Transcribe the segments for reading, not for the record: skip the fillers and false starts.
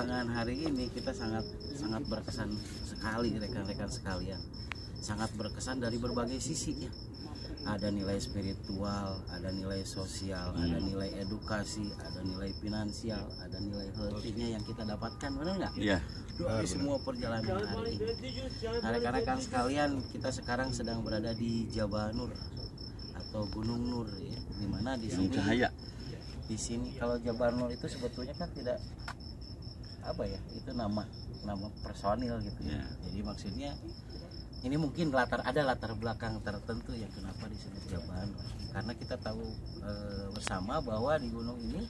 perjuangan hari ini kita sangat berkesan sekali rekan-rekan sekalian. Sangat berkesan dari berbagai sisi ya. Ada nilai spiritual, ada nilai sosial, ada nilai edukasi, ada nilai finansial, ada nilai healthy-nya yang kita dapatkan, benar nggak? Iya. Dari semua perjalanan hari ini. Nah, rekan-rekan sekalian, kita sekarang sedang berada di Jabal Nur atau Gunung Nur ya, di mana di sini Cahaya. Di sini kalau Jabal Nur itu sebetulnya kan tidak apa ya, itu nama personil gitu ya. Jadi maksudnya ini mungkin latar belakang tertentu yang kenapa disebut Jabal Nur. Karena kita tahu bersama bahwa di gunung ini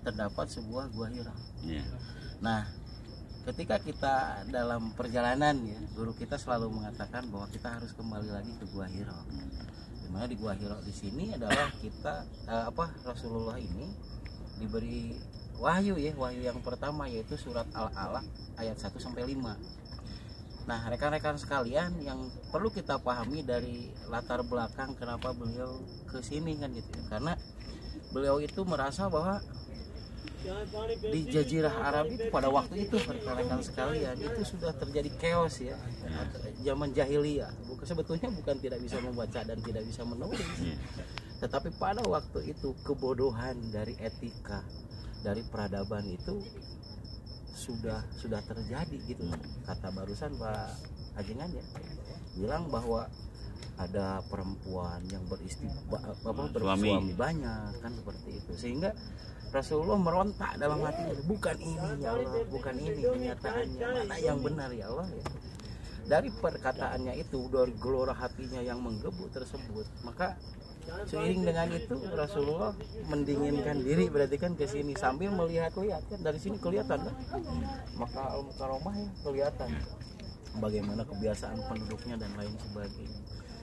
terdapat sebuah gua Hira. Nah, ketika kita dalam perjalanan ya, guru kita selalu mengatakan bahwa kita harus kembali lagi ke gua Hira. Dimana di gua Hira di sini adalah kita Rasulullah ini diberi wahyu ya, wahyu yang pertama yaitu surat Al-Alaq ayat 1 sampai 5. Nah, rekan-rekan sekalian, yang perlu kita pahami dari latar belakang kenapa beliau ke sini kan gitu ya. Karena beliau itu merasa bahwa di Jazirah Arab itu pada waktu itu rekan-rekan sekalian itu sudah terjadi chaos ya. Zaman jahiliyah. Sebetulnya bukan tidak bisa membaca dan tidak bisa menulis. Tetapi pada waktu itu kebodohan dari etika, dari peradaban itu sudah terjadi gitu. Kata barusan Pak Ajengan ya, bilang bahwa ada perempuan yang bersuami banyak kan, seperti itu. Sehingga Rasulullah merontak dalam hatinya, bukan ini ya Allah, bukan ini kenyataannya, mana yang benar ya Allah ya. Dari perkataannya itu, dari gelora hatinya yang menggebu tersebut, maka seiring dengan itu Rasulullah mendinginkan diri, berarti kan ke sini sambil melihat-lihat kan, dari sini kelihatan kan, maka Al-Mukarramah ya kelihatan bagaimana kebiasaan penduduknya dan lain sebagainya.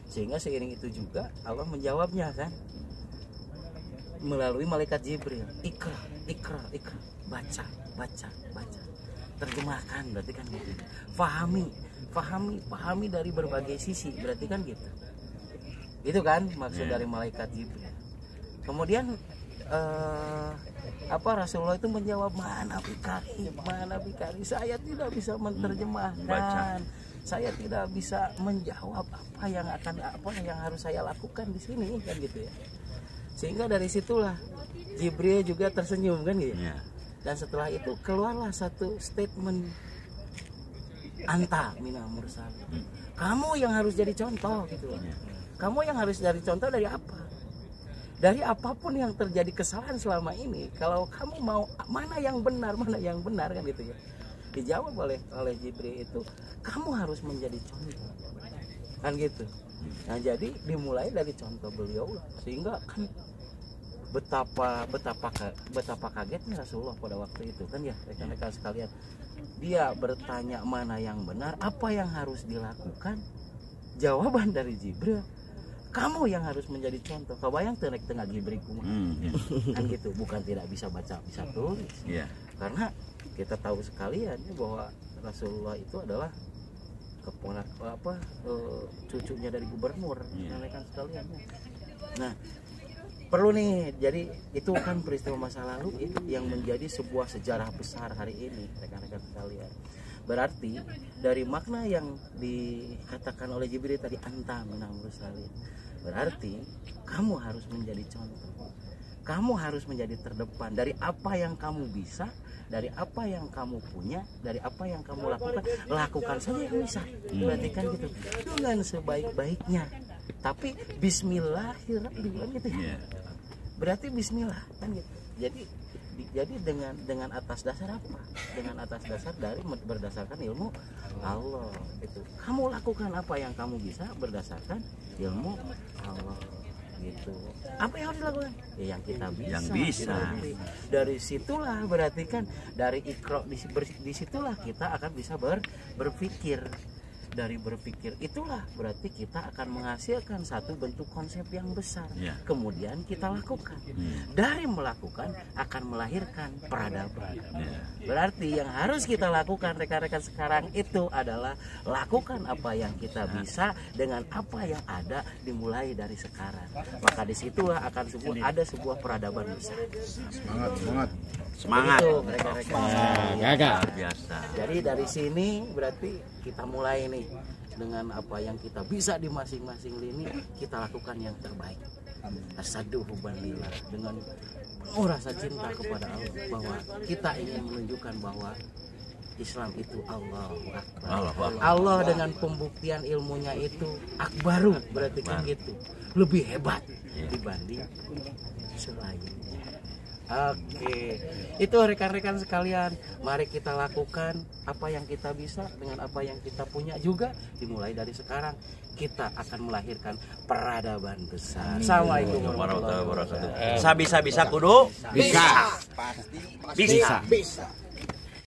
Sehingga seiring itu juga Allah menjawabnya kan melalui malaikat Jibril, ikra, baca, terjemahkan, berarti kan gitu. Pahami dari berbagai sisi, berarti kan gitu. Itu kan maksud dari malaikat Jibril. Kemudian Rasulullah itu menjawab, mana bikari, saya tidak bisa menerjemahkan, saya tidak bisa menjawab apa yang harus saya lakukan di sini kan gitu ya. Sehingga dari situlah Jibril juga tersenyum kan gitu. Dan setelah itu keluarlah satu statement, anta minal mursalin, kamu yang harus jadi contoh gitu. Kamu yang harus jadi contoh dari apa? Dari apapun yang terjadi kesalahan selama ini, kalau kamu mau mana yang benar kan gitu ya. Dijawab oleh Jibril itu, kamu harus menjadi contoh. Kan gitu. Nah, jadi dimulai dari contoh beliau, sehingga kan betapa kagetnya Rasulullah pada waktu itu kan ya, rekan-rekan sekalian. Dia bertanya mana yang benar, apa yang harus dilakukan. Jawaban dari Jibril, kamu yang harus menjadi contoh. Kau bayang tengah Jibril kan gitu, bukan tidak bisa baca, bisa tulis. Karena kita tahu sekalian ya bahwa Rasulullah itu adalah cucunya dari gubernur, rekan sekalian. Nah, perlu nih, jadi itu kan peristiwa masa lalu yang menjadi sebuah sejarah besar hari ini, rekan-rekan sekalian. Berarti dari makna yang dikatakan oleh Jibril tadi, anta minal mursalin, berarti kamu harus menjadi contoh, kamu harus menjadi terdepan dari apa yang kamu bisa, dari apa yang kamu punya, dari apa yang kamu lakukan saja yang bisa. Berarti kan gitu, dengan sebaik-baiknya, tapi bismillahirrahmanirrahim gitu ya. Berarti bismillah kan gitu. Jadi dengan atas dasar apa? Dengan atas dasar dari berdasarkan ilmu Allah itu. Kamu lakukan apa yang kamu bisa berdasarkan ilmu Allah gitu. Apa yang harus dilakukan? Ya yang kita bisa. Yang bisa. Dari situlah berarti kan dari ikro disitulah kita akan bisa berpikir. Dari berpikir itulah berarti kita akan menghasilkan satu bentuk konsep yang besar. Kemudian kita lakukan. Dari melakukan akan melahirkan peradaban. Berarti yang harus kita lakukan rekan-rekan sekarang itu adalah lakukan apa yang kita bisa dengan apa yang ada, dimulai dari sekarang. Maka disitulah akan ada sebuah peradaban besar. Semangat. Semangat. Itu rekan-rekan. Gagal. Biasa. Jadi dari sini berarti kita mulai nih dengan apa yang kita bisa di masing-masing lini, kita lakukan yang terbaik. Asyaddu hubban lillah, dengan penuh rasa cinta kepada Allah, bahwa kita ingin menunjukkan bahwa Islam itu Allahu Akbar. Allah dengan pembuktian ilmunya itu akbaru, berarti kan gitu, lebih hebat dibanding selainnya. Oke, itu rekan-rekan sekalian, mari kita lakukan apa yang kita bisa dengan apa yang kita punya juga. Dimulai dari sekarang, kita akan melahirkan peradaban besar. Assalamualaikum warahmatullahi wabarakatuh. Bisa kudu Bisa. bisa.